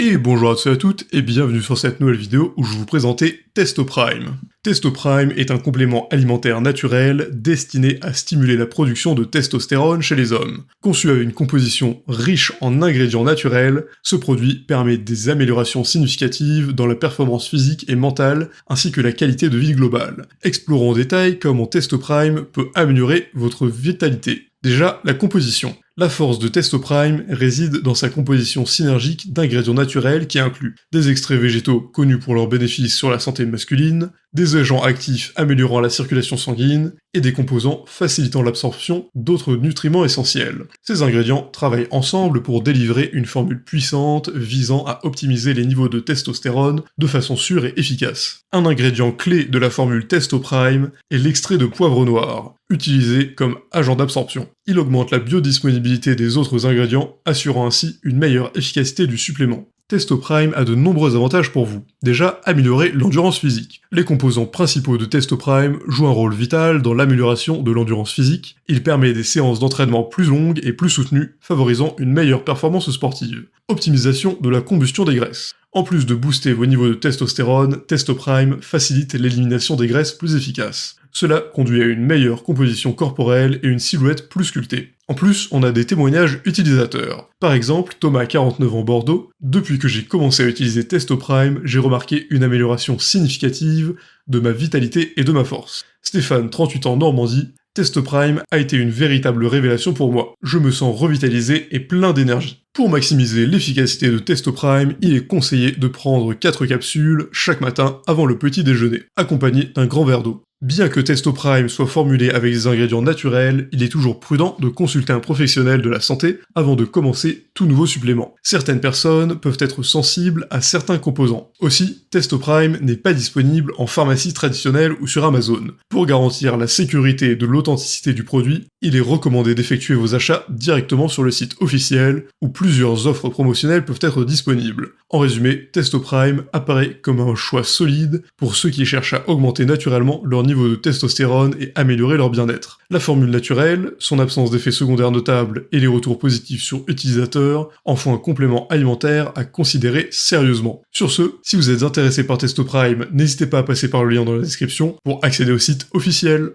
Et bonjour à tous et à toutes, et bienvenue sur cette nouvelle vidéo où je vais vous présenter Testoprime. Testoprime est un complément alimentaire naturel destiné à stimuler la production de testostérone chez les hommes. Conçu avec une composition riche en ingrédients naturels, ce produit permet des améliorations significatives dans la performance physique et mentale, ainsi que la qualité de vie globale. Explorons en détail comment Testoprime peut améliorer votre vitalité. Déjà, la composition. La force de Testoprime réside dans sa composition synergique d'ingrédients naturels qui inclut des extraits végétaux connus pour leurs bénéfices sur la santé masculine, des agents actifs améliorant la circulation sanguine, et des composants facilitant l'absorption d'autres nutriments essentiels. Ces ingrédients travaillent ensemble pour délivrer une formule puissante visant à optimiser les niveaux de testostérone de façon sûre et efficace. Un ingrédient clé de la formule Testoprime est l'extrait de poivre noir, utilisé comme agent d'absorption. Il augmente la biodisponibilité des autres ingrédients, assurant ainsi une meilleure efficacité du supplément. Testoprime a de nombreux avantages pour vous. Déjà, améliorer l'endurance physique. Les composants principaux de Testoprime jouent un rôle vital dans l'amélioration de l'endurance physique. Il permet des séances d'entraînement plus longues et plus soutenues, favorisant une meilleure performance sportive. Optimisation de la combustion des graisses. En plus de booster vos niveaux de testostérone, Testoprime facilite l'élimination des graisses plus efficaces. Cela conduit à une meilleure composition corporelle et une silhouette plus sculptée. En plus, on a des témoignages utilisateurs. Par exemple, Thomas, 49 ans, Bordeaux. Depuis que j'ai commencé à utiliser Testoprime, j'ai remarqué une amélioration significative de ma vitalité et de ma force. Stéphane, 38 ans, Normandie. Testoprime a été une véritable révélation pour moi. Je me sens revitalisé et plein d'énergie. Pour maximiser l'efficacité de Testoprime, il est conseillé de prendre 4 capsules chaque matin avant le petit déjeuner, accompagné d'un grand verre d'eau. Bien que Testoprime soit formulé avec des ingrédients naturels, il est toujours prudent de consulter un professionnel de la santé avant de commencer tout nouveau supplément. Certaines personnes peuvent être sensibles à certains composants. Aussi, Testoprime n'est pas disponible en pharmacie traditionnelle ou sur Amazon. Pour garantir la sécurité et de l'authenticité du produit, il est recommandé d'effectuer vos achats directement sur le site officiel où plusieurs offres promotionnelles peuvent être disponibles. En résumé, Testoprime apparaît comme un choix solide pour ceux qui cherchent à augmenter naturellement leur niveau de testostérone et améliorer leur bien-être. La formule naturelle, son absence d'effets secondaires notables et les retours positifs sur utilisateurs en font un complément alimentaire à considérer sérieusement. Sur ce, si vous êtes intéressé par Testoprime, n'hésitez pas à passer par le lien dans la description pour accéder au site officiel.